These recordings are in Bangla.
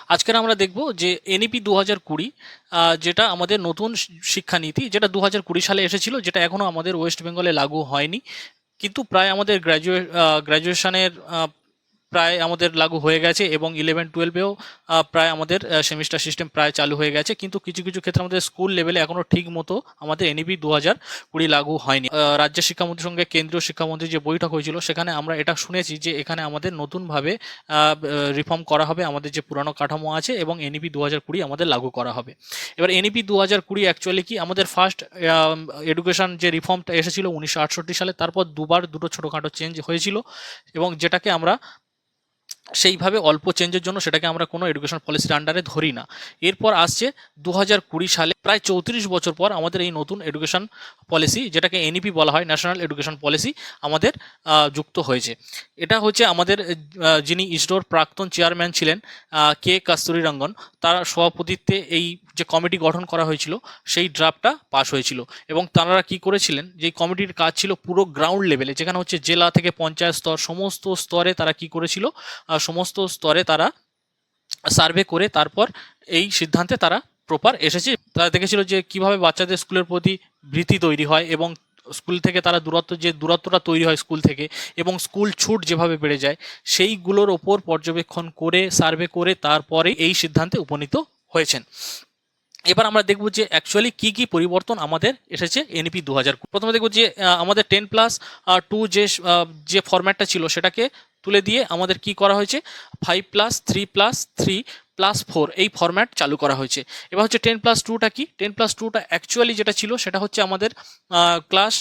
আজকের আমরা দেখব যে এনইপি 2020 যেটা আমাদের নতুন শিক্ষানীতি, যেটা 2020 সালে এসেছিল, যেটা এখনো আমাদের ওয়েস্ট বেঙ্গলে লাগু হয়নি, কিন্তু প্রায় আমাদের গ্র্যাজুয়েশনের প্রায় আমাদের লাগু হয়ে গেছে, এবং 11-12-এও প্রায় আমাদের সেমিস্টার সিস্টেম প্রায় চালু হয়ে গেছে। কিন্তু কিছু কিছু ক্ষেত্রে আমাদের স্কুল লেভেলে এখনও ঠিক মতো আমাদের এনইপি 2020 লাগু হয়নি। রাজ্য শিক্ষামন্ত্রীর সঙ্গে কেন্দ্রীয় শিক্ষামন্ত্রীর যে বৈঠক হয়েছিল, সেখানে আমরা এটা শুনেছি যে এখানে আমাদের নতুনভাবে রিফর্ম করা হবে, আমাদের যে পুরানো কাঠামো আছে, এবং এনইপি 2020 আমাদের লাগু করা হবে। এবার এনইপি 2020 অ্যাকচুয়ালি কি, আমাদের ফার্স্ট এডুকেশন যে রিফর্মটা এসেছিল 1968 সালে, তারপর দুটো ছোটোখাটো চেঞ্জ হয়েছিল, এবং যেটাকে আমরা সেইভাবে অল্প চেঞ্জের জন্য সেটাকে আমরা কোনো এডুকেশন পলিসির আন্ডারে ধরি না। এরপর আসছে 2020 সালে, প্রায় 34 বছর পর আমাদের এই নতুন এডুকেশন পলিসি, যেটাকে এনইপি বলা হয়, ন্যাশনাল এডুকেশন পলিসি, আমাদের যুক্ত হয়েছে। এটা হচ্ছে আমাদের যিনি ইসরোর প্রাক্তন চেয়ারম্যান ছিলেন, কে কস্তুরী রঙ্গন, তার সভাপতিত্বে এই যে কমিটি গঠন করা হয়েছিল, সেই ড্রাফটটা পাশ হয়েছিল। এবং তাঁরা কি করেছিলেন, যে কমিটির কাজ ছিল পুরো গ্রাউন্ড লেভেলে, যেখানে হচ্ছে জেলা থেকে পঞ্চায়েত স্তর, সমস্ত স্তরে তারা কি করেছিল, সমস্ত স্তরে তারা সার্ভে করে তারপর এই সিদ্ধান্তে তারা প্রপার এসেছে। তারা দেখেছিল যে কিভাবে বাচ্চাদের স্কুলের প্রতি ভীতি তৈরি হয়, এবং স্কুল থেকে তারা দূরত্বটা তৈরি হয় স্কুল থেকে, এবং স্কুল ছুট যেভাবে বেড়ে যায়, সেইগুলোর ওপর পর্যবেক্ষণ করে সার্ভে করে তারপরে এই সিদ্ধান্তে উপনীত হয়েছেন। এবার আমরা দেখব যে অ্যাকচুয়ালি কী কী পরিবর্তন আমাদের এসেছে এনইপি 2020। প্রথমে দেখব যে আমাদের 10+2 যে ফরম্যাটটা ছিল, সেটাকে তুলে দিয়ে আমাদের কি করা হয়েছে, 5+3+3+4 এই ফরম্যাট চালু করা হয়েছে। এবার হচ্ছে 10+2টা কি, 10+2টা অ্যাকচুয়ালি যেটা ছিল সেটা হচ্ছে আমাদের ক্লাস,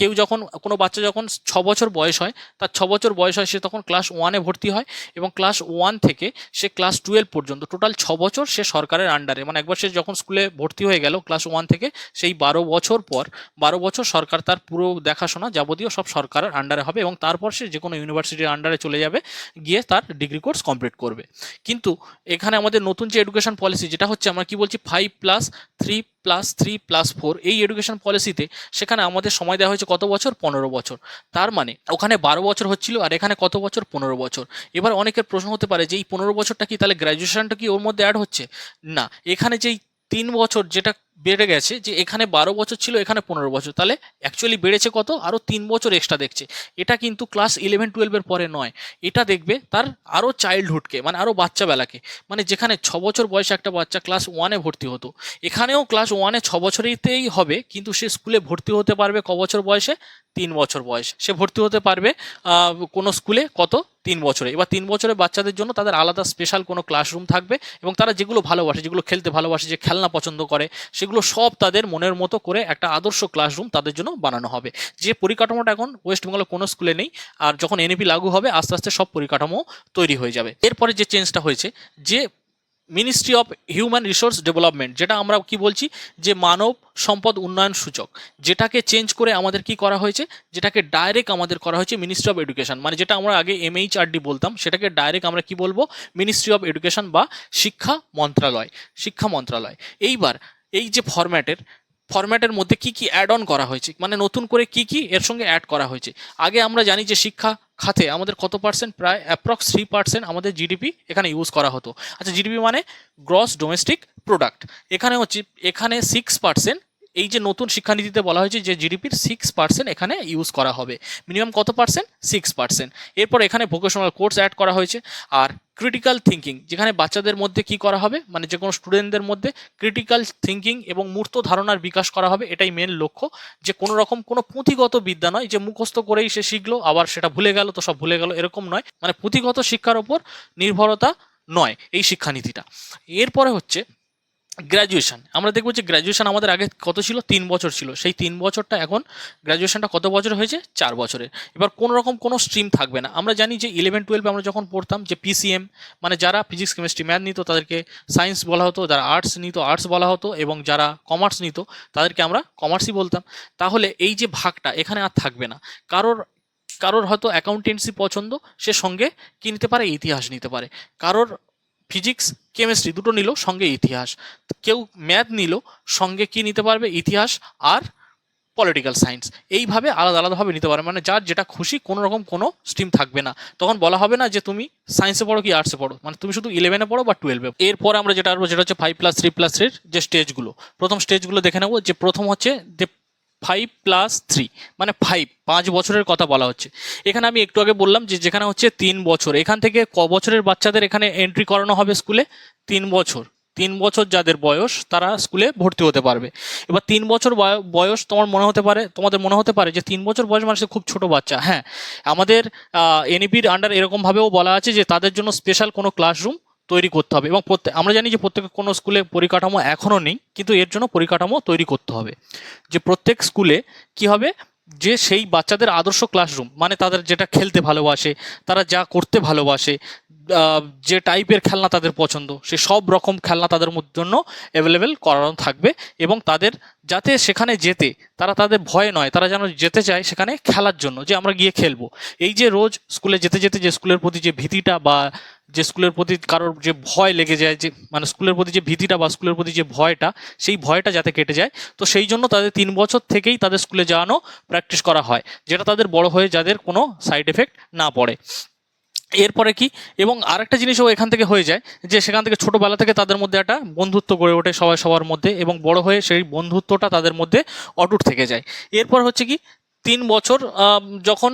কেউ যখন, কোনো বাচ্চা যখন 6 বছর বয়স হয়, তার 6 বছর বয়স হয়, সে তখন ক্লাস 1-এ ভর্তি হয়, এবং ক্লাস 1 থেকে সে ক্লাস 12 পর্যন্ত টোটাল 6 বছর সে সরকারের আন্ডারে, মানে একবার সে যখন স্কুলে ভর্তি হয়ে গেল ক্লাস 1 থেকে, সেই 12 বছর পর 12 বছর সরকার তার পুরো দেখাশোনা যাবতীয় সব সরকারের আন্ডারে হবে, এবং তারপর সে যে কোনো ইউনিভার্সিটির আন্ডারে চলে যাবে, গিয়ে তার ডিগ্রি কোর্স কমপ্লিট করবে। কিন্তু এখানে আমাদের নতুন যে এডুকেশন পলিসি, যেটা হচ্ছে আমরা কি বলছি, 5+3+3+4 এই এডুকেশন পলিসিতে, সেখানে আমাদের সময় দেওয়া হয়েছে কত বছর, 15 বছর। তার মানে ওখানে 12 বছর হচ্ছিল, আর এখানে কত বছর, 15 বছর। এবার অনেকের প্রশ্ন হতে পারে যে এই 15 বছরটা কি তাহলে গ্র্যাজুয়েশনটা কি ওর মধ্যে অ্যাড হচ্ছে? না, এখানে যেই 3 বছর যেটা বেড়ে গেছে, যে এখানে 12 বছর ছিল, এখানে 15 বছর, তাহলে অ্যাকচুয়ালি বেড়েছে কত, আরও 3 বছর এক্সট্রা দেখছে। এটা কিন্তু ক্লাস 11-12-এর পরে নয়, এটা দেখবে তার আরও চাইল্ডহুডকে, মানে আরও বাচ্চাবেলাকে, মানে যেখানে 6 বছর বয়সে একটা বাচ্চা ক্লাস 1-এ ভর্তি হতো, এখানেও ক্লাস 1-এ 6 বছরেতেই হবে, কিন্তু সে স্কুলে ভর্তি হতে পারবে ক বছর বয়সে, 3 বছর বয়সে সে ভর্তি হতে পারবে কোনো স্কুলে, কত, 3 বছরে। এবার 3 বছরের বাচ্চাদের জন্য তাদের আলাদা স্পেশাল কোনো ক্লাসরুম থাকবে, এবং তারা যেগুলো ভালোবাসে, যেগুলো খেলতে ভালোবাসে, যে খেলনা পছন্দ করে, সেগুলো সব তাদের মনের মতো করে একটা আদর্শ ক্লাসরুম তাদের জন্য বানানো হবে, যে পরিকাঠামোটা এখন ওয়েস্ট বেঙ্গলের কোনো স্কুলে নেই। আর যখন এনইপি লাগু হবে, আস্তে আস্তে সব পরিকাঠামো তৈরি হয়ে যাবে। এরপরে যে চেঞ্জটা হয়েছে, যে ministry of human resource development, যেটা আমরা কি বলছি, যে মানব সম্পদ উন্নয়ন সূচক, যেটাকে চেঞ্জ করে আমাদের কি করা হয়েছে, যেটাকে ডাইরেক্ট আমাদের করা হয়েছে মিনিস্ট্রি অফ এডুকেশন, মানে যেটা আমরা আগে এমএইচআরডি বলতাম, সেটাকে ডাইরেক্ট আমরা কি বলবো, মিনিস্ট্রি অফ এডুকেশন বা শিক্ষা মন্ত্রণালয়। এইবার এই যে ফরম্যাটের মধ্যে কি কি অ্যাড অন করা হয়েছে, মানে নতুন করে কি কি এর সঙ্গে অ্যাড করা হয়েছে। আগে আমরা জানি যে শিক্ষা খাতে আমাদের কত পার্সেন্ট, প্রায় অ্যাপ্রক্স 3% আমাদের জিডিপি এখানে ইউজ করা হতো। আচ্ছা, জিডিপি মানে গ্রস ডোমেস্টিক প্রোডাক্ট, এখানে 6%, এই যে নতুন শিক্ষানীতিতে বলা হয়েছে যে জিডিপির 6% এখানে ইউজ করা হবে। মিনিমাম কত পার্সেন্ট, 6%। এরপর এখানে ভোকেশনাল কোর্স অ্যাড করা হয়েছে। আর ক্রিটিক্যাল থিঙ্কিং, যেখানে বাচ্চাদের মধ্যে কি করা হবে, মানে যে কোনো স্টুডেন্টদের মধ্যে ক্রিটিক্যাল থিঙ্কিং এবং মূর্ত ধারণার বিকাশ করা হবে, এটাই মেন লক্ষ্য। যে কোনো রকম কোনো পুঁথিগত বিদ্যা নয়, যে মুখস্থ করেই সে শিখলো আবার সেটা ভুলে গেল তো সব ভুলে গেল, এরকম নয়, মানে পুঁথিগত শিক্ষার ওপর নির্ভরতা নয় এই শিক্ষানীতিটা। এরপরে হচ্ছে গ্র্যাজুয়েশন। আমরা দেখবো যে গ্র্যাজুয়েশন আমাদের আগে কত ছিল, 3 বছর ছিল, সেই 3 বছরটা এখন গ্র্যাজুয়েশনটা কত বছর হয়েছে, 4 বছরের। এবার কোনো রকম কোনো স্ট্রিম থাকবে না। আমরা জানি যে 11-12 আমরা যখন পড়তাম, যে পিসিএম, মানে যারা ফিজিক্স কেমিস্ট্রি ম্যাথ নিত তাদেরকে সায়েন্স বলা হতো, যারা আর্টস নিত আর্টস বলা হতো, এবং যারা কমার্স নিত তাদেরকে আমরা কমার্সই বলতাম। তাহলে এই যে ভাগটা এখানে আর থাকবে না। কারোর হয়তো অ্যাকাউন্টেন্সি পছন্দ, সে সঙ্গে কী নিতে পারে, ইতিহাস নিতে পারে। কারোর ফিজিক্স কেমিস্ট্রি দুটো নিল, সঙ্গে ইতিহাস। কেউ ম্যাথ নিল, সঙ্গে কি নিতে পারবে, ইতিহাস আর পলিটিক্যাল সায়েন্স। এইভাবে আলাদা আলাদাভাবে নিতে পারে, মানে যার যেটা খুশি, কোনো রকম কোনো স্ট্রিম থাকবে না। তখন বলা হবে না যে তুমি সায়েন্সে পড়ো কি আর্টসে পড়ো, মানে তুমি শুধু 11-এ পড়ো বা 12-এ। এরপরে আমরা যেটা আসবো যেটা হচ্ছে 5+3+3 যে স্টেজগুলো। প্রথম স্টেজগুলো দেখে নেবো। যে প্রথম হচ্ছে যে 5+3, মানে 5 বছরের কথা বলা হচ্ছে এখানে। আমি একটু আগে বললাম যে যেখানে হচ্ছে 3 বছর, এখান থেকে ক বছরের বাচ্চাদের এখানে এন্ট্রি করানো হবে স্কুলে? 3 বছর। 3 বছর যাদের বয়স তারা স্কুলে ভর্তি হতে পারবে। এবার 3 বছর বয়স তোমাদের মনে হতে পারে যে 3 বছর বয়স মানে সে খুব ছোট বাচ্চা। হ্যাঁ, আমাদের এনইপির আন্ডার এরকমভাবেও বলা আছে যে তাদের জন্য স্পেশাল কোনো ক্লাসরুম তৈরি করতে হবে, এবং আমরা জানি যে প্রত্যেক কোনো স্কুলে পরিকাঠামো এখনও নেই, কিন্তু এর জন্য পরিকাঠামো তৈরি করতে হবে। যে প্রত্যেক স্কুলে কি হবে, যে সেই বাচ্চাদের আদর্শ ক্লাসরুম, মানে তাদের যেটা খেলতে ভালোবাসে, তারা যা করতে ভালোবাসে, যে টাইপের খেলনা তাদের পছন্দ, সে সব রকম খেলনা তাদের জন্য অ্যাভেলেবেল করানো থাকবে। এবং তাদের যাতে সেখানে যেতে তারা তাদের ভয় নয়, তারা যেন যেতে চায় সেখানে খেলার জন্য, যে আমরা গিয়ে খেলবো। এই যে রোজ স্কুলে যেতে যেতে যে স্কুলের প্রতি যে ভীতিটা, বা যে স্কুলের প্রতি কারোর যে ভয় লেগে যায়, যে মানে স্কুলের প্রতি যে ভীতিটা বা স্কুলের প্রতি যে ভয়টা, সেই ভয়টা যাতে কেটে যায়, তো সেই জন্য তাদের 3 বছর থেকেই তাদের স্কুলে যাওয়ানো প্র্যাকটিস করা হয়, যেটা তাদের বড় হয়ে যাদের কোনো সাইড এফেক্ট না পড়ে। এরপরে কি, এবং আরেকটা জিনিসও এখান থেকে হয়ে যায়, যে সেখান থেকে ছোটোবেলা থেকে তাদের মধ্যে একটা বন্ধুত্ব গড়ে ওঠে সবাই সবার মধ্যে, এবং বড় হয়ে সেই বন্ধুত্বটা তাদের মধ্যে অটুট থেকে যায়। এরপর হচ্ছে কি, 3 বছর যখন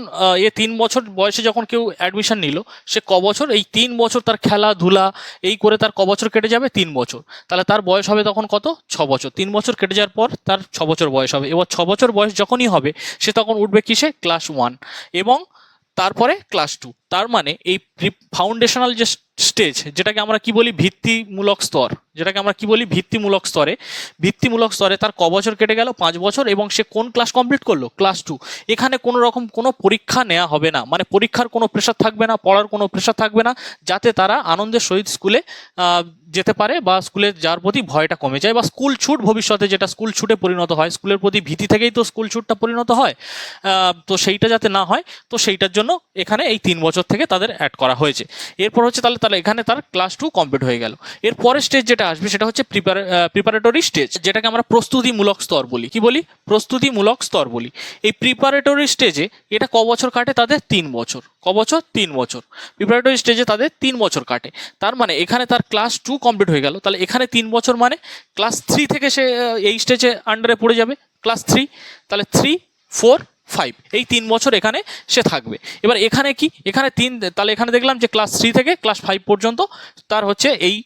3 বছর বয়সে যখন কেউ অ্যাডমিশন নিল, সে ক বছর, এই 3 বছর তার খেলাধুলা এই করে তার ক বছর কেটে যাবে? 3 বছর। তাহলে তার বয়স হবে তখন কত? 6 বছর। 3 বছর কেটে যাওয়ার পর তার 6 বছর বয়স হবে। এবার 6 বছর বয়স যখনই হবে, সে তখন উঠবে কিসে? ক্লাস 1। এবং তারপরে ক্লাস 2। তার মানে এই ফাউন্ডেশনাল যে স্টেজ, যেটাকে আমরা কি বলি ভিত্তিমূলক স্তর, যেটাকে আমরা কি বলি ভিত্তিমূলক স্তরে তার ক বছর কেটে গেল? 5 বছর। এবং সে কোন ক্লাস কমপ্লিট করলো? ক্লাস 2। এখানে কোনো রকম কোনো পরীক্ষা নেওয়া হবে না, মানে পরীক্ষার কোনো প্রেশার থাকবে না, পড়ার কোনো প্রেশার থাকবে না, যাতে তারা আনন্দের সহিত স্কুলে যেতে পারে, বা স্কুলে যাওয়ার প্রতি ভয়টা কমে যায়, বা স্কুল ছুট ভবিষ্যতে যেটা স্কুল ছুটে পরিণত হয়, স্কুলের প্রতি ভীতি থেকেই তো স্কুল ছুটটা পরিণত হয়। তো সেইটা যাতে না হয়, তো সেইটার জন্য এখানে এই 3 বছর থেকে তাদের অ্যাড করা হয়েছে। এরপর হচ্ছে তাহলে এখানে তার ক্লাস 2 কমপ্লিট হয়ে গেল। এর পরের স্টেজ যেটা আসবে সেটা হচ্ছে প্রিপারেটরি স্টেজ, যেটাকে আমরা প্রস্তুতিমূলক স্তর বলি। কি বলি? প্রস্তুতিমূলক স্তর বলি। এই প্রিপারেটরি স্টেজে এটা ক বছর কাটে? তাদের 3 বছর। ক বছর? 3 বছর। প্রিপারেটরি স্টেজে তাদের 3 বছর কাটে। তার মানে এখানে তার ক্লাস 2 কমপ্লিট হয়ে গেল। তাহলে এখানে 3 বছর মানে ক্লাস 3 থেকে সে এই স্টেজে আন্ডারে পড়ে যাবে, ক্লাস 3। তাহলে 3, 4, 5 এই 3 বছর এখানে সে থাকবে। এবার এখানে কি, এখানে তাহলে এখানে দেখলাম যে ক্লাস 3 থেকে ক্লাস 5 পর্যন্ত তার হচ্ছে এই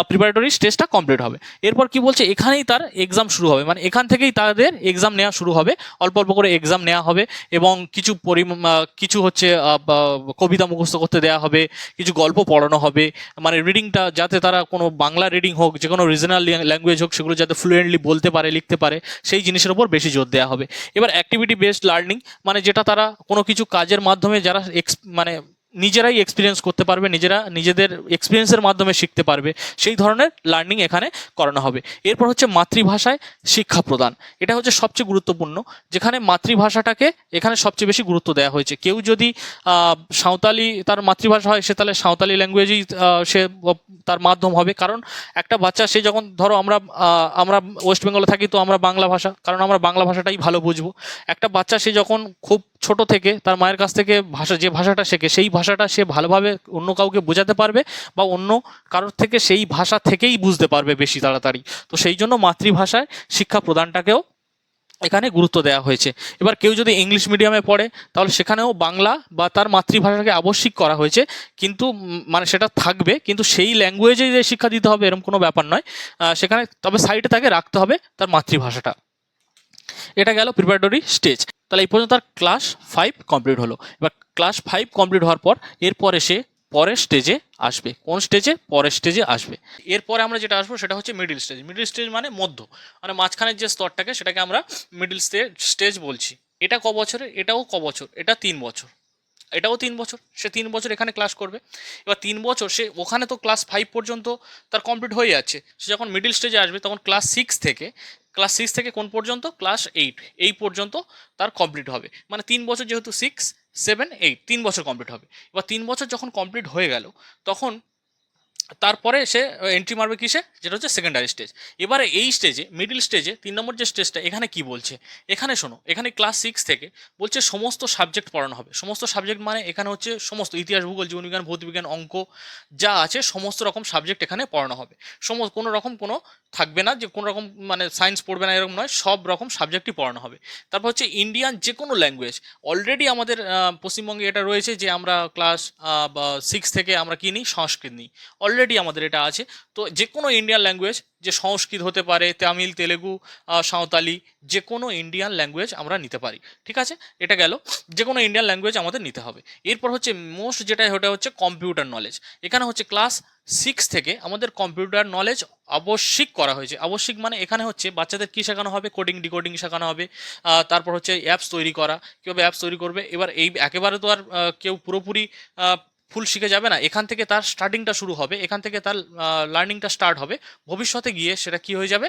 প্রিপারেটরি স্টেজটা কমপ্লিট হবে। এরপর কি বলছে, এখানেই তার এক্সাম শুরু হবে, মানে এখান থেকেই তাদের এক্সাম নেওয়া শুরু হবে। অল্প অল্প করে এক্সাম নেওয়া হবে, এবং কিছু হচ্ছে কবিতা মুখস্থ করতে দেওয়া হবে, কিছু গল্প পড়ানো হবে, মানে রিডিংটা যাতে তারা কোনো বাংলা রিডিং হোক, যে কোনো রিজনাল ল্যাঙ্গুয়েজ হোক, সেগুলো যাতে ফ্লুয়েন্টলি বলতে পারে, লিখতে পারে, সেই জিনিসের উপর বেশি জোর দেওয়া হবে। এবার অ্যাক্টিভিটি বেসড লার্নিং, মানে যেটা তারা কোনো কিছু কাজের মাধ্যমে যারা মানে নিজেরাই এক্সপিরিয়েন্স করতে পারবে, নিজেদের এক্সপিরিয়েন্সের মাধ্যমে শিখতে পারবে, সেই ধরনের লার্নিং এখানে করানো হবে। এরপর হচ্ছে মাতৃভাষায় শিক্ষা প্রদান। এটা হচ্ছে সবচেয়ে গুরুত্বপূর্ণ, যেখানে মাতৃভাষাটাকে এখানে সবচেয়ে বেশি গুরুত্ব দেওয়া হয়েছে। কেউ যদি সাঁওতালি তার মাতৃভাষা হয়, সে তাহলে সাঁওতালি ল্যাঙ্গুয়েজেই সে তার মাধ্যম হবে। কারণ একটা বাচ্চা, সে যখন ধরো আমরা ওয়েস্ট বেঙ্গলে থাকি, তো আমরা বাংলা ভাষা, কারণ আমরা বাংলা ভাষাটাই ভালো বুঝবো। একটা বাচ্চা সে যখন খুব ছোট থেকে তার মায়ের কাছ থেকে যে ভাষাটা শেখে, সেই ভাষাটা সে ভালোভাবে অন্য কাউকে বোঝাতে পারবে, বা অন্য কারোর থেকে সেই ভাষা থেকেই বুঝতে পারবে বেশি তাড়াতাড়ি। তো সেই জন্য মাতৃভাষায় শিক্ষা প্রদানটাকেও এখানে গুরুত্ব দেওয়া হয়েছে। এবার কেউ যদি ইংলিশ মিডিয়ামে পড়ে, তাহলে সেখানেও বাংলা বা তার মাতৃভাষাকে আবশ্যিক করা হয়েছে, কিন্তু মানে সেটা থাকবে, কিন্তু সেই ল্যাঙ্গুয়েজেই যে শিক্ষা দিতে হবে এরকম কোনো ব্যাপার নয়। সেখানে তবে সাইডে তাকে রাখতে হবে তার মাতৃভাষাটা। এটা গেল প্রিপারেটরি স্টেজ। তাহলে এই পর্যন্ত তার ক্লাস 5 কমপ্লিট হলো। এবার ক্লাস 5 কমপ্লিট হওয়ার পর এরপরে সে পরের স্টেজে আসবে। কোন স্টেজে? পরের স্টেজে আসবে। এরপরে আমরা যেটা আসবো সেটা হচ্ছে মিডিল স্টেজ। মিডিল স্টেজ মানে মধ্য, মানে মাঝখানের যে স্তরটাকে, সেটাকে আমরা মিডিল স্টেজ বলছি। এটা ক বছরের? এটাও ক বছর? এটা 3 বছর। এটাও 3 বছর। সে 3 বছর এখানে ক্লাস করবে। এবার 3 বছর সে ওখানে তো ক্লাস 5 পর্যন্ত তার কমপ্লিট হয়ে যাচ্ছে। সে যখন মিডিল স্টেজে আসবে, তখন ক্লাস 6 থেকে কোন পর্যন্ত? ক্লাস 8 এই পর্যন্ত তার কমপ্লিট হবে। মানে 3 বছর, যেহেতু 6, 7, 8 3 বছর কমপ্লিট হবে। এবার 3 বছর যখন কমপ্লিট হয়ে গেল, তখন তারপরে সে এন্ট্রি মারবে কিসে, যেটা হচ্ছে সেকেন্ডারি স্টেজ। এবারে এই স্টেজে, মিডিল স্টেজে 3 নম্বর যে স্টেজটা, এখানে কি বলছে, এখানে শোনো, এখানে ক্লাস 6 থেকে বলছে সমস্ত সাবজেক্ট পড়ানো হবে। সমস্ত সাবজেক্ট মানে এখানে হচ্ছে সমস্ত ইতিহাস, ভূগোল, জীবনবিজ্ঞান, ভৌতবিজ্ঞান, অঙ্ক যা আছে সমস্ত রকম সাবজেক্ট এখানে পড়ানো হবে। কোনো রকম কোনো থাকবে না যে কোনো রকম মানে সায়েন্স পড়বে না এরকম নয়, সব রকম সাবজেক্টই পড়ানো হবে। তারপর হচ্ছে ইন্ডিয়ান যে কোনো ল্যাঙ্গুয়েজ, অলরেডি আমাদের পশ্চিমবঙ্গে এটা রয়েছে যে আমরা ক্লাস 6 থেকে আমরা কি নিই, সংস্কৃত নিই, অলরেডি আমাদের এটা আছে। তো যে কোনো ইন্ডিয়ান ল্যাঙ্গুয়েজ, যে সংস্কৃত হতে পারে, তামিল, তেলেগু, সাঁওতালি, যে কোনো ইন্ডিয়ান ল্যাঙ্গুয়েজ আমরা নিতে পারি। ঠিক আছে, এটা গেল, যে কোনো ইন্ডিয়ান ল্যাঙ্গুয়েজ আমাদের নিতে হবে। এরপর হচ্ছে মোস্ট যেটা, ওটা হচ্ছে কম্পিউটার নলেজ। এখানে হচ্ছে ক্লাস 6 থেকে আমাদের কম্পিউটার নলেজ আবশ্যিক করা হয়েছে। আবশ্যিক মানে এখানে হচ্ছে বাচ্চাদের কী শেখানো হবে, কোডিং ডিকোডিং শেখানো হবে। তারপর হচ্ছে অ্যাপস তৈরি করা, কীভাবে অ্যাপস তৈরি করবে। এবার এই একেবারে তো আর কেউ পুরোপুরি ফুল শিখে যাবে না, এখান থেকে তার স্টার্টিংটা শুরু হবে, এখান থেকে তার লার্নিংটা স্টার্ট হবে। ভবিষ্যতে গিয়ে সেটা কি হয়ে যাবে,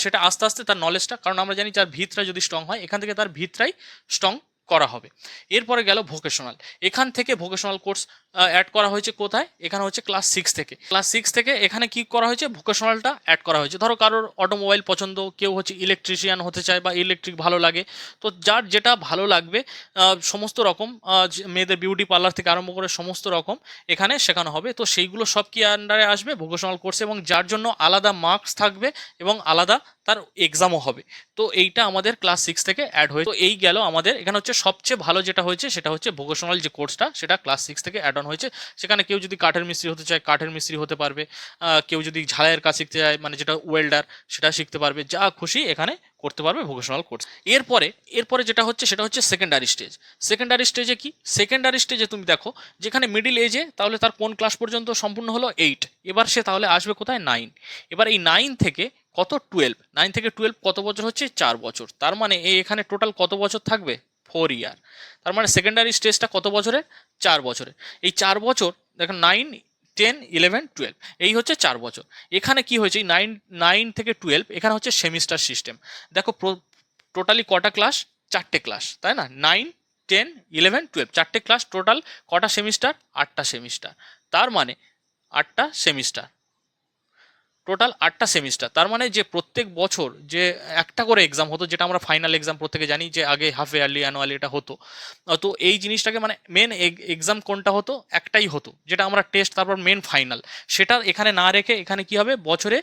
সেটা আস্তে আস্তে তার নলেজটা, কারণ আমরা জানি যার ভিতটা যদি স্ট্রং হয়, এখান থেকে তার ভিতটাই স্ট্রং করা হবে। এরপরে গেল ভোকেশনাল। এখান থেকে ভোকেশনাল কোর্স অ্যাড করা হয়েছে কোথায়, এখানে হচ্ছে ক্লাস 6 থেকে এখানে কি করা হয়েছে, ভোকেশনালটা অ্যাড করা হয়েছে। ধরো কারোর অটোমোবাইল পছন্দ, কেউ হচ্ছে ইলেকট্রিশিয়ান হতে চায় বা ইলেকট্রিক ভালো লাগে, তো যার যেটা ভালো লাগবে সমস্ত রকম মেয়েদের বিউটি পার্লার থেকে আরম্ভ করে সমস্ত রকম এখানে শেখানো হবে। তো সেইগুলো সব কি আন্ডারে আসবে, ভোকেশনাল কোর্সে, এবং যার জন্য আলাদা মার্কস থাকবে এবং আলাদা তার এক্সামও হবে। তো এইটা আমাদের ক্লাস 6 থেকে অ্যাড হয়েছে। তো এই গেল আমাদের, এখানে হচ্ছে সবচেয়ে ভালো যেটা হয়েছে সেটা হচ্ছে ভোকেশনাল যে কোর্সটা, সেটা ক্লাস 6 থেকে অ্যাড অন হয়েছে। সেখানে কেউ যদি কাঠের মিস্ত্রি হতে চায়, কাঠের মিস্ত্রি হতে পারবে। কেউ যদি ঝালাইয়ের কাজ শিখতে চায়, মানে যেটা ওয়েল্ডার, সেটা শিখতে পারবে। যা খুশি এখানে করতে পারবে ভোকেশনাল কোর্স। এরপরে যেটা হচ্ছে সেটা হচ্ছে সেকেন্ডারি স্টেজ। সেকেন্ডারি স্টেজে কি, সেকেন্ডারি স্টেজে তুমি দেখো, যেখানে মিডিল এজে, তাহলে তার কোন ক্লাস পর্যন্ত সম্পূর্ণ হলো, 8। এবার সে তাহলে আসবে কোথায়, 9। এবার এই 9 থেকে কত, 12, 9 থেকে 12 কত বছর হচ্ছে, 4 বছর। তার মানে এই এখানে টোটাল কত বছর থাকবে, 4 ইয়ার। তার মানে সেকেন্ডারি স্টেজটা কত বছরের, 4 বছরের। এই 4 বছর দেখো, 9, 10, 11, 12, এই হচ্ছে 4 বছর। এখানে কি হয়েছে, এই 9 থেকে 12 এখানে হচ্ছে সেমিস্টার সিস্টেম। দেখো টোটালি কটা ক্লাস, 4টে ক্লাস, তাই না, 9, 10, 11, 12, 4টে ক্লাস, টোটাল কটা সেমিস্টার, 8টা সেমিস্টার। তার মানে 8টা সেমিস্টার, টোটাল 8টা সেমিস্টার। তার মানে যে প্রত্যেক বছর যে একটা করে এক্সাম হতো, যেটা আমরা ফাইনাল এক্সাম প্রত্যেকে জানি যে আগে হাফ ইয়ারলি, অ্যানুয়ালি এটা হতো। তো এই জিনিসটাকে মানে মেন এক্সাম কোনটা হতো, একটাই হতো, যেটা আমরা টেস্ট, তারপর মেন ফাইনাল। সেটা এখানে না রেখে এখানে কি হবে, বছরে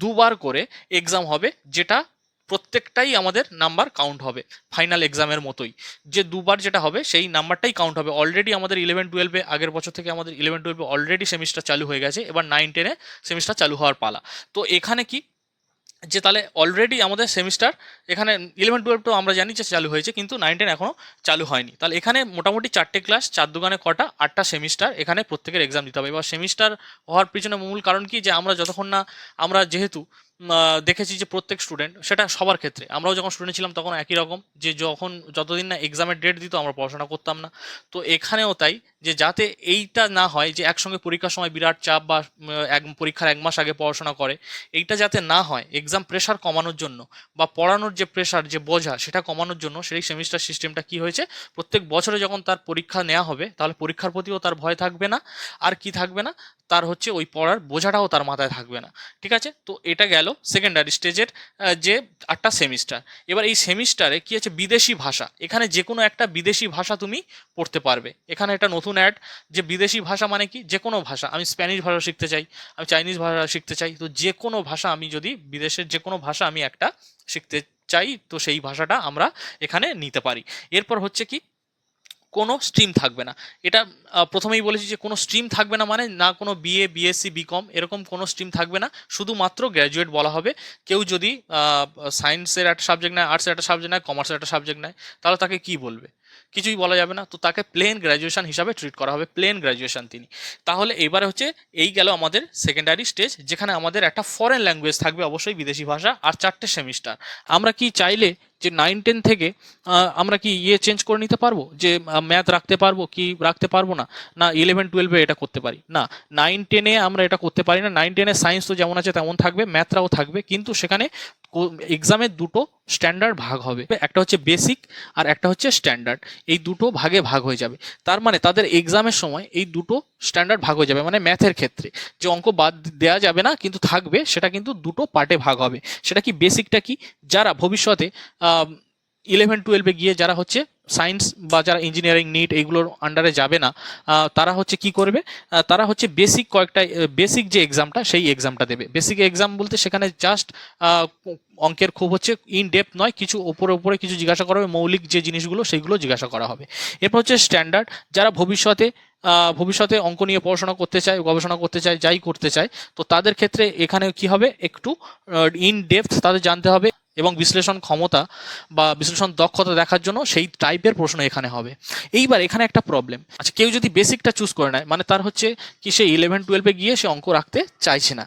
দুবার করে এক্সাম হবে, যেটা প্রত্যেকটাই আমাদের নাম্বার কাউন্ট হবে, ফাইনাল এক্সামের মতোই। যে দুবার যেটা হবে সেই নাম্বারটাই কাউন্ট হবে। অলরেডি আমাদের 11-12-এ, আগের বছর থেকে আমাদের 11-12-এ অলরেডি সেমিস্টার চালু হয়ে গেছে, এবার 9-10-এ সেমিস্টার চালু হওয়ার পালা। তো এখানে কি, যে তাহলে অলরেডি আমাদের সেমিস্টার এখানে 11-12 তো আমরা জানি যে চালু হয়েছে, কিন্তু 9-10 এখনও চালু হয়নি। তাহলে এখানে মোটামুটি 4টে ক্লাস, 4 দুগুণে কটা, 8টা সেমিস্টার এখানে প্রত্যেকের এক্সাম দিতে হবে। এবার সেমিস্টার হওয়ার পিছনে মূল কারণ কি, যে আমরা যতক্ষণ না, আমরা যেহেতু দেখেছি যে প্রত্যেক স্টুডেন্ট, সেটা সবার ক্ষেত্রে, আমরাও যখন স্টুডেন্ট ছিলাম তখন একই রকম, যে যতদিন না এক্সামের ডেট দিত আমরা পড়াশোনা করতাম না। তো এখানেও তাই, যে যাতে এইটা না হয় যে একসঙ্গে পরীক্ষার সময় বিরাট চাপ, বা এক পরীক্ষার 1 মাস আগে পড়াশোনা করে, এইটা যাতে না হয়, এক্সাম প্রেশার কমানোর জন্য, বা পড়ানোর যে প্রেশার, যে বোঝা, সেটা কমানোর জন্য সেই সেমিস্টার সিস্টেমটা কি হয়েছে, প্রত্যেক বছরে যখন তার পরীক্ষা নেওয়া হবে, তাহলে পরীক্ষার প্রতিও তার ভয় থাকবে না। আর কি থাকবে না, তার হচ্ছে ওই পড়ার বোঝাটাও তার মাথায় থাকবে না। ঠিক আছে, তো এটা গেল সেকেন্ডারি স্টেজের যে 8টা সেমিস্টার। এবার এই সেমিস্টারে কি আছে, বিদেশি ভাষা। এখানে যে কোনো একটা বিদেশি ভাষা তুমি পড়তে পারবে। এখানে একটা নতুন অ্যাড, যে বিদেশি ভাষা মানে কি, যে কোনো ভাষা, আমি স্প্যানিশ ভাষা শিখতে চাই, আমি চাইনিজ ভাষা শিখতে চাই, তো যে কোনো ভাষা, আমি যদি বিদেশের যে কোনো ভাষা আমি একটা শিখতে চাই, তো সেই ভাষাটা আমরা এখানে নিতে পারি। এরপর হচ্ছে কি, কোনো স্ট্রিম থাকবে না। এটা প্রথমেই বলেছি যে কোনো স্ট্রিম থাকবে না, মানে না কোনো বিএ, বিএসসি, বিকম, এরকম কোনো স্ট্রিম থাকবে না, শুধুমাত্র গ্র্যাজুয়েট বলা হবে। কেউ যদি সায়েন্সের একটা সাবজেক্ট নেয়, আর্টসের একটা সাবজেক্ট নেয়, কমার্সের একটা সাবজেক্ট নেয়, তাহলে তাকে কি বলবে, কিছুই বলা যাবে না। তো তাকে প্লেন গ্র্যাজুয়েশন হিসাবে ট্রিট করা হবে, প্লেন গ্র্যাজুয়েশন তিনি। তাহলে এবারে হচ্ছে, এই গেল আমাদের সেকেন্ডারি স্টেজ, যেখানে আমাদের একটা ফরেন ল্যাঙ্গুয়েজ থাকবে, অবশ্যই বিদেশি ভাষা, আর 4টে সেমিস্টার। আমরা কি চাইলে যে 9-10 থেকে আমরা কি চেঞ্জ করে নিতে পারবো, যে ম্যাথ রাখতে পারবো কি রাখতে পারবো না, না 11-12-এ এটা করতে পারি না, 9-10-এ আমরা এটা করতে পারি না। 9-10-এ সায়েন্স তো যেমন আছে তেমন থাকবে, ম্যাথরাও থাকবে, কিন্তু সেখানে এক্সামের দুটো স্ট্যান্ডার্ড ভাগ হবে, একটা হচ্ছে বেসিক আর একটা হচ্ছে স্ট্যান্ডার্ড। এই দুটো ভাগে ভাগ হয়ে যাবে, তার মানে তাদের এক্সামের সময় এই দুটো স্ট্যান্ডার্ড ভাগ হয়ে যাবে। মানে ম্যাথের ক্ষেত্রে যে অঙ্ক বাদ দেওয়া যাবে না কিন্তু থাকবে, সেটা কিন্তু দুটো পার্টে ভাগ হবে। সেটা কি, বেসিকটা কি, যারা ভবিষ্যতে 11-12-এ গিয়ে যারা হচ্ছে সায়েন্স বা যারা ইঞ্জিনিয়ারিং নিট এইগুলোর আন্ডারে যাবে না, তারা হচ্ছে কি করবে, তারা হচ্ছে বেসিক কয়েকটা বেসিক যে এক্সামটা সেই এক্সামটা দেবে। বেসিক এক্সাম বলতে সেখানে জাস্ট অঙ্কের খুব হচ্ছে ইন ডেপথ নয়, কিছু ওপরে ওপরে কিছু জিজ্ঞাসা করা হবে, মৌলিক যে জিনিসগুলো সেইগুলো জিজ্ঞাসা করা হবে। এরপর হচ্ছে স্ট্যান্ডার্ড, যারা ভবিষ্যতে অঙ্ক নিয়ে পড়াশোনা করতে চায়, গবেষণা করতে চায়, যাই করতে চায়, তো তাদের ক্ষেত্রে এখানে কি হবে, একটু ইন ডেপথ তাদের জানতে হবে এবং বিশ্লেষণ ক্ষমতা বা বিশ্লেষণ দক্ষতা দেখার জন্য সেই টাইপের প্রশ্ন এখানে হবে। এইবার এখানে একটা প্রবলেম, আচ্ছা কেউ যদি বেসিকটা চুজ করে নেয়, মানে তার হচ্ছে কি সে 11-12-এ গিয়ে সে অঙ্ক রাখতে চাইছে না,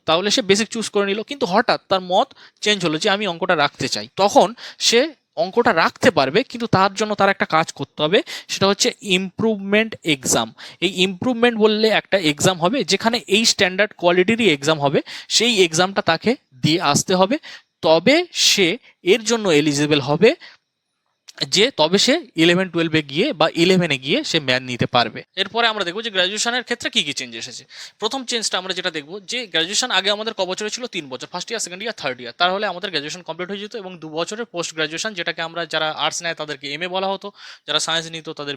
তাহলে সে বেসিক চুজ করে নিল, কিন্তু হঠাৎ তার মত চেঞ্জ হলো যে আমি অঙ্কটা রাখতে চাই, তখন সে অঙ্কটা রাখতে পারবে, কিন্তু তার জন্য তার একটা কাজ করতে হবে, সেটা হচ্ছে ইমপ্রুভমেন্ট এক্সাম। এই ইমপ্রুভমেন্ট বললে একটা এক্সাম হবে যেখানে এই স্ট্যান্ডার্ড কোয়ালিটিরই এক্সাম হবে, সেই এক্সামটা তাকে দিয়ে আসতে হবে, তবে সে এর জন্য এলিজিবল হবে, তবে সে 11-12-এ গিয়ে বা 11-এ গিয়ে সে ম্যাথ নিতে পারবে। এরপরে আমরা দেখবো যে গ্র্যাজুয়েশনের ক্ষেত্রে কি কি চেঞ্জ এসেছে। প্রথম চেঞ্জটা আমরা যেটা দেখবো, যে গ্র্যাজুয়েশন আগে আমাদের ক বছরে ছিল, 3 বছর, first year, second year, third year, তাহলে আমাদের গ্র্যাজুয়েশন কমপ্লিট হয়ে যেত, এবং 2 বছরের পোস্ট গ্র্যাজুয়েশন, যেটাকে আমরা যারা আর্টস নেয় তাদেরকে এমএ বলা হতো, যারা সায়েন্স নিত তাদের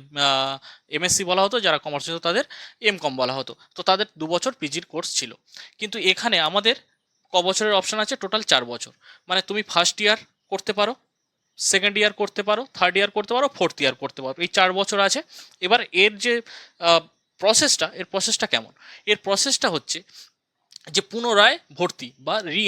এমএসসি বলা হতো, যারা কমার্স নিত তাদের এমকম বলা হতো। তো তাদের 2 বছর পিজির কোর্স ছিল, কিন্তু এখানে আমাদের ক বছরের অপশন আছে, টোটাল 4 বছর। মানে তুমি ফার্স্ট ইয়ার করতে পারো, সেকেন্ড ইয়ার করতে পারো, থার্ড ইয়ার করতে পারো, ফোর্থ ইয়ার করতে পারো, এই 4 বছর আছে। এবার এর যে প্রসেসটা কেমন, এর প্রসেসটা হচ্ছে যে পুনরায় ভর্তি বা রি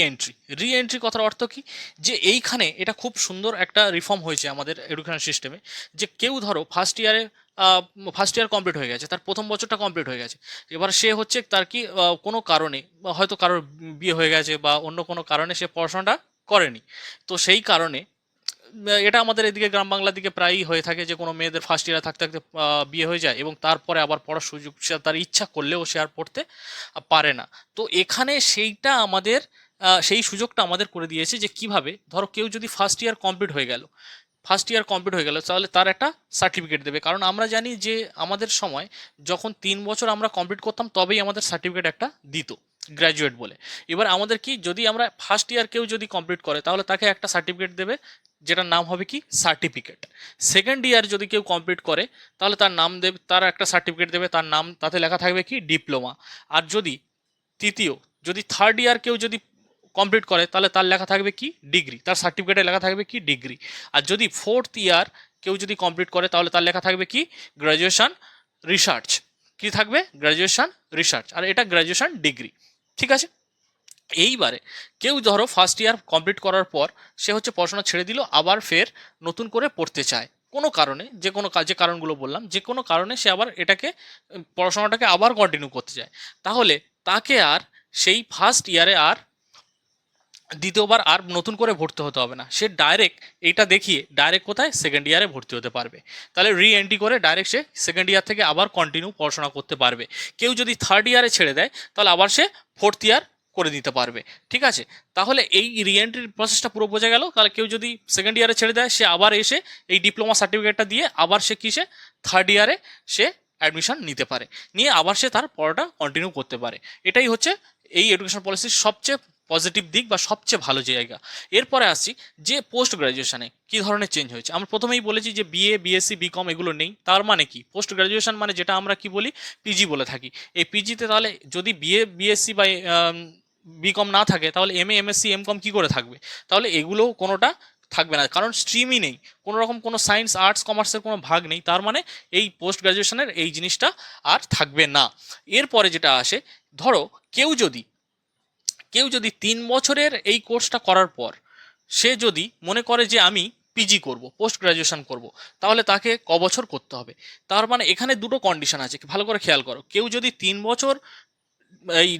এন্ট্রি কথার অর্থ কি, যে এইখানে এটা খুব সুন্দর একটা রিফর্ম হয়েছে আমাদের এডুকেশন সিস্টেমে, যে কেউ ধরো ফার্স্ট ইয়ার কমপ্লিট হয়ে গেছে, তার প্রথম বছরটা কমপ্লিট হয়ে গেছে, এবার সে হচ্ছে তার কি কোনো কারণে, বা হয়তো কারোর বিয়ে হয়ে গেছে বা অন্য কোনো কারণে সে পড়াশোনাটা করেনি, তো সেই কারণে এটা আমাদের এদিকে গ্রাম বাংলার দিকে প্রায়ই হয়ে থাকে, যে কোনো মেয়েদের ফার্স্ট ইয়ারে থাকতে থাকতে বিয়ে হয়ে যায়, এবং তারপরে আবার পড়ার সুযোগ সে তার ইচ্ছা করলেও সে আর পড়তে পারে না। তো এখানে সেই সুযোগটা আমাদের করে দিয়েছে, যে কিভাবে ধরো কেউ যদি ফার্স্ট ইয়ার কমপ্লিট হয়ে গেল তাহলে তার একটা সার্টিফিকেট দেবে, কারণ আমরা জানি যে আমাদের সময় যখন 3 বছর আমরা কমপ্লিট করতাম তবেই আমাদের সার্টিফিকেট একটা দিত, গ্র্যাজুয়েট বলে। এবার আমাদের কি, যদি আমরা ফার্স্ট ইয়ার কেউ যদি কমপ্লিট করে তাহলে তাকে একটা সার্টিফিকেট দেবে, যেটার নাম হবে কি, সার্টিফিকেট। সেকেন্ড ইয়ার যদি কেউ কমপ্লিট করে তাহলে তার নাম দেবে, তার একটা সার্টিফিকেট দেবে, তার নাম তাতে লেখা থাকবে কি, ডিপ্লোমা। আর যদি থার্ড ইয়ার কেউ যদি কমপ্লিট করে তাহলে তার লেখা থাকবে কি, ডিগ্রি, তার সার্টিফিকেটে লেখা থাকবে কি, ডিগ্রি। আর যদি ফোর্থ ইয়ার কেউ যদি কমপ্লিট করে তাহলে তার লেখা থাকবে কি, গ্র্যাজুয়েশন রিসার্চ। কি থাকবে, গ্র্যাজুয়েশন রিসার্চ, আর এটা গ্র্যাজুয়েশন ডিগ্রি। ঠিক আছে। এইবারে কেউ ধরো ফার্স্ট ইয়ার কমপ্লিট করার পর সে হচ্ছে পড়াশোনা ছেড়ে দিল, আবার ফের নতুন করে পড়তে চায় কোনো কারণে, যে কারণগুলো বললাম, যে কোনো কারণে সে আবার এটাকে পড়াশোনাটাকে আবার কন্টিনিউ করতে চায়, তাহলে তাকে আর সেই ফার্স্ট ইয়ারে আর দ্বিতীয়বার আর নতুন করে ভর্তি হতে হবে না, সে ডাইরেক্ট এইটা দেখিয়ে ডাইরেক্ট কোথায়, সেকেন্ড ইয়ারে ভর্তি হতে পারবে। তাহলে রি এন্ট্রি করে ডাইরেক্ট সে সেকেন্ড ইয়ার থেকে আবার কন্টিনিউ পড়াশোনা করতে পারবে। কেউ যদি থার্ড ইয়ারে ছেড়ে দেয় তাহলে আবার সে ফোর্থ ইয়ার করে দিতে পারবে। ঠিক আছে, তাহলে এই রি এন্ট্রির প্রসেসটা পুরো বোঝা গেল। তাহলে কেউ যদি সেকেন্ড ইয়ারে ছেড়ে দেয়, সে আবার এসে এই ডিপ্লোমা সার্টিফিকেটটা দিয়ে আবার সে থার্ড ইয়ারে সে অ্যাডমিশন নিতে পারে, নিয়ে আবার সে তার পড়াটা কন্টিনিউ করতে পারে। এটাই হচ্ছে এই এডুকেশন পলিসির সবচেয়ে পজিটিভ দিক বা সবচেয়ে ভালো জায়গা। এরপরে আসছি যে পোস্ট গ্র্যাজুয়েশনে কী ধরনের চেঞ্জ হয়েছে। আমরা প্রথমেই বলেছি যে বিএ, বিএসসি, বিকম এগুলো নেই, তার মানে কি, পোস্ট গ্র্যাজুয়েশন মানে যেটা আমরা কি বলি, পিজি বলে থাকি। এই পিজিতে তাহলে যদি বিএ, বিএসসি বা বিকম না থাকে তাহলে এমএ, এমএসসি, এমকম কী করে থাকবে, তাহলে এগুলো কোনোটা থাকবে না, কারণ স্ট্রিমই নেই, কোনো রকম কোনো সায়েন্স, আর্টস, কমার্সের কোনো ভাগ নেই, তার মানে এই পোস্ট গ্র্যাজুয়েশনের এই জিনিসটা আর থাকবে না। এরপরে যেটা আসে, ধরো কেউ যদি 3 বছরের এই কোর্সটা করার পর সে যদি মনে করে যে আমি পিজি করব, পোস্ট গ্র্যাজুয়েশন করব, তাহলে তাকে ক বছর করতে হবে। তার মানে এখানে দুটো কন্ডিশন আছে, ভালো করে খেয়াল করো। কেউ যদি 3 বছর এই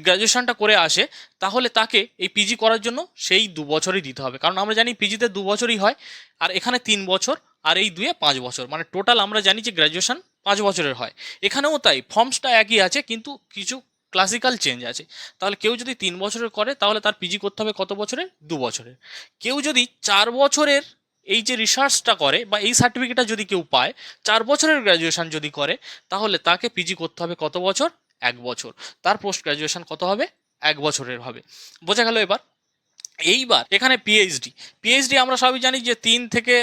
গ্র্যাজুয়েশনটা করে আসে, তাহলে তাকে এই পিজি করার জন্য সেই 2 বছরই দিতে হবে, কারণ আমরা জানি পিজিতে 2 বছরই হয়, আর এখানে 3 বছর, আর এই 2-এ 5 বছর, মানে টোটাল আমরা জানি যে গ্র্যাজুয়েশন 5 বছরের হয়। এখানেও তাই, ফর্মসটা একই আছে, কিন্তু কিছু ক্লাসিক্যাল চেঞ্জ আছে। তাহলে কেউ যদি 3 বছরের করে তাহলে তার পিজি করতে হবে কত বছরের? 2 বছরের। কেউ যদি 4 বছরের এই যে রিসার্চটা করে বা এই সার্টিফিকেটটা যদি কেউ পায়, 4 বছরের গ্র্যাজুয়েশন যদি করে, তাহলে তাকে পিজি করতে হবে কত বছর? 1 বছর। তার পোস্ট গ্র্যাজুয়েশন কত হবে? 1 বছরের হবে। বোঝা গেল এবার? এইবার এখানে পিএইচডি। পিএইচডি আমরা সবই জানি যে 3 থেকে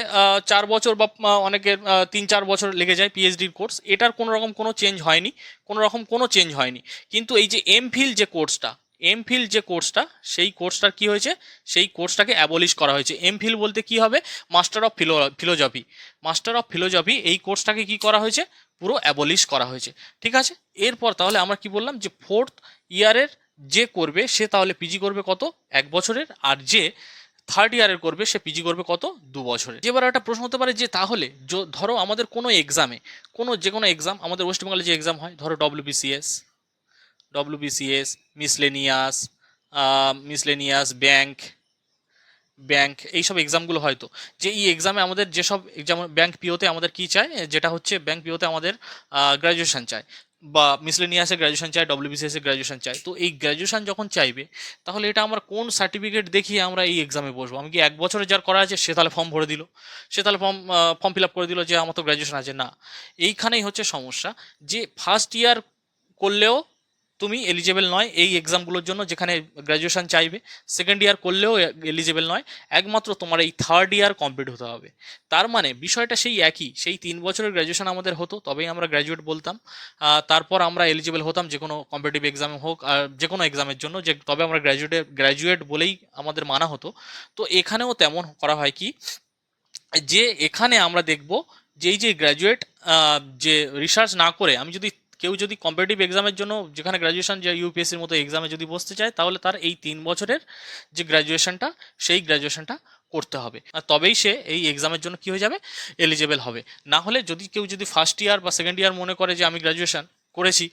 4 বছর বা অনেকের 3-4 বছর লেগে যায় পিএইচডির কোর্স। এটার কোনো রকম কোনো চেঞ্জ হয়নি, কোনো রকম কোনো চেঞ্জ হয়নি। কিন্তু এই যে এমফিল যে কোর্সটা, এমফিল যে কোর্সটা, সেই কোর্সটার কি হয়েছে? সেই কোর্সটাকে অ্যাবলিশ করা হয়েছে। এমফিল বলতে কি হবে? Master of philosophy. Master of philosophy এই কোর্সটাকে কি করা হয়েছে? পুরো অ্যাবলিশ করা হয়েছে। ঠিক আছে? এরপর তাহলে আমরা কি বললাম যে 4th ইয়ারের যে করবে সে তাহলে পিজি করবে কত? 1 বছরের। আর যে 3rd ইয়ারের করবে সে পিজি করবে কত? 2 বছরের। এবার একটা প্রশ্ন হতে পারে যে তাহলে ধরো আমাদের কোনো এক্সামে, যে কোনো এক্সাম, আমাদের ওয়েস্ট বেঙ্গলে যে এক্সাম হয়, ধরো ডব্লিউবিসিএস, মিসলেনিয়াস, ব্যাংক, এইসব এক্সামগুলো হয়তো, যে এই এক্সামে আমাদের যেসব যেমন ব্যাংক পিওতে আমাদের কি চায়, যেটা হচ্ছে ব্যাংক পিওতে আমাদের গ্র্যাজুয়েশন চায়, বা মিসলেনিয়াসে গ্র্যাজুয়েশন চায়, ডব্লিউবিসিএসে গ্র্যাজুয়েশন চায়। তো এই গ্র্যাজুয়েশন যখন চাইবে, তাহলে এটা আমরা কোন সার্টিফিকেট দেখিয়ে আমরা এই এক্সামে বসবো? আমি কি 1 বছরে যার করা আছে সে তাহলে ফর্ম ভরে দিল, সে তাহলে ফর্ম ফিল আপ করে দিল যে আমার তো গ্র্যাজুয়েশন আছে? না, এইখানেই হচ্ছে সমস্যা, যে ফার্স্ট ইয়ার করলেও তুমি এলিজেবল নয় এই এক্সামগুলোর জন্য যেখানে গ্র্যাজুয়েশন চাইবে। সেকেন্ড ইয়ার করলেও এলিজেবল নয়, একমাত্র তোমার এই 3rd ইয়ার কমপ্লিট হতে হবে। তার মানে বিষয়টা সেই একই, সেই 3 বছরের গ্র্যাজুয়েশন আমাদের হতো, তবেই আমরা গ্র্যাজুয়েট বলতাম। তারপর আমরা এলিজেবল হতাম যে কোনো কম্পিটিটিভ এক্সাম হোক, আর যে কোনো এক্সামের জন্য, যে তবে আমরা গ্র্যাজুয়েট বলেই আমাদের মানা হতো। তো এখানেও তেমন করা হয় কি, যে এখানে আমরা দেখব যে এই যে গ্র্যাজুয়েট, যে রিসার্চ না করে আমি যদি, কেউ যদি কম্পিটিটিভ এক্সামের জন্য যেখানে গ্র্যাজুয়েশন, যে ইউপিএসসির মতো এক্সামে যদি বসতে চায়, তাহলে তার এই 3 বছরের যে গ্র্যাজুয়েশনটা, সেই গ্র্যাজুয়েশনটা করতে হবে, আর তবেই সে এই এক্সামের জন্য কি হয়ে যাবে? এলিজেবল হবে। না হলে যদি কেউ যদি ফার্স্ট ইয়ার বা সেকেন্ড ইয়ার মনে করে যে আমি গ্র্যাজুয়েশন করেছি,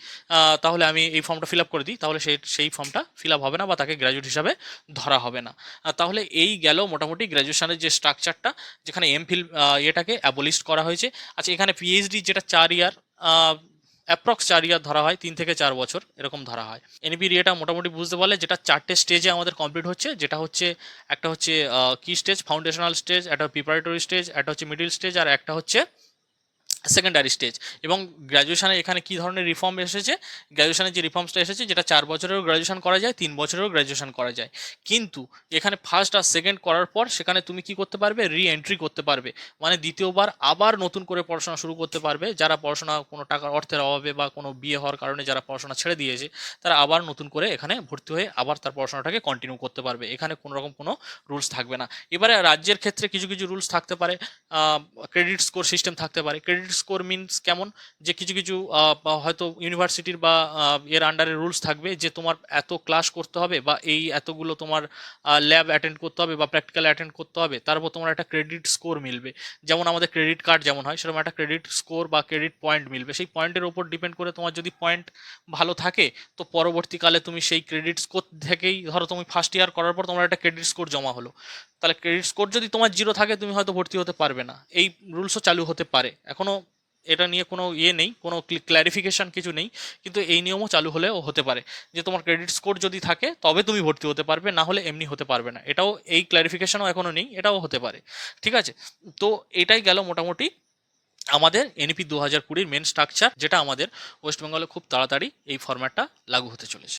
তাহলে আমি এই ফর্মটা ফিল আপ করে দিই, তাহলে সেই ফর্মটা ফিল আপ হবে না বা তাকে গ্র্যাজুয়েট হিসাবে ধরা হবে না। তাহলে এই গেল মোটামুটি গ্র্যাজুয়েশনের যে স্ট্রাকচারটা, যেখানে এমফিল এটাকে অ্যাবলিশ করা হয়েছে। আচ্ছা, এখানে পিএইচডি যেটা 4 ইয়ার, অ্যাপ্রক্স 4 ইয়ার ধরা হয়, 3 থেকে 4 বছর এরকম ধরা হয়। এনপির এটা মোটামুটি বুঝতে পারলে, যেটা 4টে স্টেজে আমাদের কমপ্লিট হচ্ছে, যেটা হচ্ছে একটা হচ্ছে কি স্টেজ, ফাউন্ডেশনাল স্টেজ, একটা প্রিপারেটরি স্টেজ, একটা হচ্ছে মিডিল স্টেজ, আর একটা হচ্ছে সেকেন্ডারি স্টেজ। এবং গ্র্যাজুয়েশনে এখানে কি ধরনের রিফর্ম এসেছে? গ্র্যাজুয়েশনের যে রিফর্মসটা এসেছে, যেটা 4 বছরেরও গ্র্যাজুয়েশন করা যায়, 3 বছরেরও গ্র্যাজুয়েশন করা যায়, কিন্তু এখানে ফার্স্ট আর সেকেন্ড করার পর সেখানে তুমি কি করতে পারবে? রি এন্ট্রি করতে পারবে, মানে দ্বিতীয়বার আবার নতুন করে পড়াশোনা শুরু করতে পারবে। যারা পড়াশোনা কোনো টাকার অর্থের অভাবে বা কোনো বিয়ে হওয়ার কারণে যারা পড়াশোনা ছেড়ে দিয়েছে, তারা আবার নতুন করে এখানে ভর্তি হয়ে আবার তার পড়াশোনাটাকে কন্টিনিউ করতে পারবে। এখানে কোনো রকম কোনো রুলস থাকবে না। এবারে রাজ্যের ক্ষেত্রে কিছু কিছু রুলস থাকতে পারে, ক্রেডিট স্কোর সিস্টেম থাকতে পারে। ক্রেডিট স্কোর মিনস কেমন, যে কিছু কিছু বা হয়তো ইউনিভার্সিটির বা এর আন্ডারে রুলস থাকবে যে তোমার এত ক্লাস করতে হবে, বা এই এতগুলো তোমার ল্যাব অ্যাটেন্ড করতে হবে বা প্র্যাকটিক্যাল অ্যাটেন্ড করতে হবে, তারপর তোমার একটা ক্রেডিট স্কোর মিলবে। যেমন আমাদের ক্রেডিট কার্ড যেমন হয়, সেরকম একটা ক্রেডিট স্কোর বা ক্রেডিট পয়েন্ট মিলবে। সেই পয়েন্টের ওপর ডিপেন্ড করে তোমার যদি পয়েন্ট ভালো থাকে, তো পরবর্তীকালে তুমি সেই ক্রেডিট স্কোর থেকেই, ধরো তুমি ফার্স্ট ইয়ার করার পর তোমার একটা ক্রেডিট স্কোর জমা হলো, তাহলে ক্রেডিট স্কোর যদি তোমার 0 থাকে, তুমি হয়তো ভর্তি হতে পারবে না। এই রুলসও চালু হতে পারে, এখনো এটা নিয়ে কোনো ইয়ে নেই, কোনো ক্ল্যারিফিকেশন কিছু নেই, কিন্তু এই নিয়মও চালু হলেও হতে পারে যে তোমার ক্রেডিট স্কোর যদি থাকে তবে তুমি ভর্তি হতে পারবে, না হলে এমনি হতে পারবে না। এটাও, এই ক্ল্যারিফিকেশনও এখনো নেই, এটাও হতে পারে। ঠিক আছে? তো এটাই গেল মোটামুটি আমাদের এনইপি 2020-র মেন স্ট্রাকচার, যেটা আমাদের ওয়েস্ট বেঙ্গলে খুব তাড়াতাড়ি এই ফরম্যাটটা লাগু হতে চলেছে।